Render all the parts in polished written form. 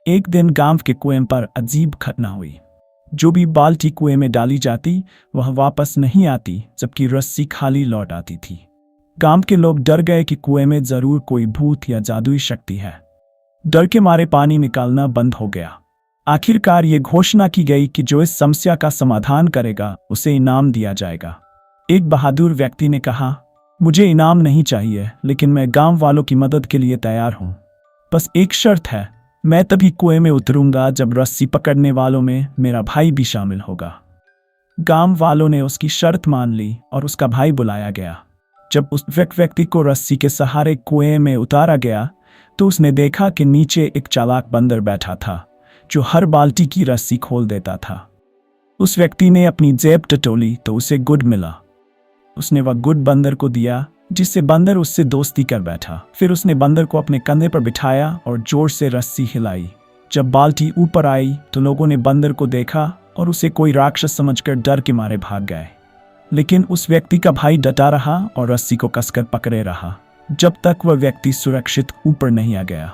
एक दिन गांव के कुएं पर अजीब घटना हुई। जो भी बाल्टी कुएं में डाली जाती वह वापस नहीं आती, जबकि रस्सी खाली लौट आती थी। गांव के लोग डर गए कि कुएं में जरूर कोई भूत या जादुई शक्ति है। डर के मारे पानी निकालना बंद हो गया। आखिरकार ये घोषणा की गई कि जो इस समस्या का समाधान करेगा उसे इनाम दिया जाएगा। एक बहादुर व्यक्ति ने कहा, मुझे इनाम नहीं चाहिए, लेकिन मैं गांव वालों की मदद के लिए तैयार हूं। बस एक शर्त है, मैं तभी कुएं में उतरूंगा जब रस्सी पकड़ने वालों में मेरा भाई भी शामिल होगा। गांव वालों ने उसकी शर्त मान ली और उसका भाई बुलाया गया। जब उस व्यक्ति को रस्सी के सहारे कुएं में उतारा गया तो उसने देखा कि नीचे एक चालाक बंदर बैठा था जो हर बाल्टी की रस्सी खोल देता था। उस व्यक्ति ने अपनी जेब टटोली तो उसे गुड मिला। उसने वह गुड बंदर को दिया, जिससे बंदर उससे दोस्ती कर बैठा। फिर उसने बंदर को अपने कंधे पर बिठाया और जोर से रस्सी हिलाई। जब बाल्टी ऊपर आई तो लोगों ने बंदर को देखा और उसे कोई राक्षस समझकर डर के मारे भाग गए। लेकिन उस व्यक्ति का भाई डटा रहा और रस्सी को कसकर पकड़े रहा जब तक वह व्यक्ति सुरक्षित ऊपर नहीं आ गया।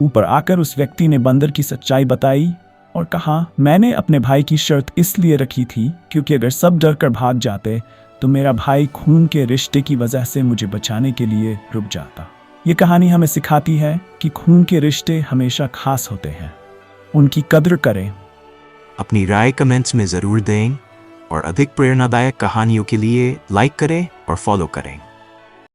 ऊपर आकर उस व्यक्ति ने बंदर की सच्चाई बताई और कहा, मैंने अपने भाई की शर्त इसलिए रखी थी क्योंकि अगर सब डर कर भाग जाते तो मेरा भाई खून के रिश्ते की वजह से मुझे बचाने के लिए रुक जाता। ये कहानी हमें सिखाती है कि खून के रिश्ते हमेशा खास होते हैं, उनकी कद्र करें। अपनी राय कमेंट्स में ज़रूर दें और अधिक प्रेरणादायक कहानियों के लिए लाइक करें और फॉलो करें।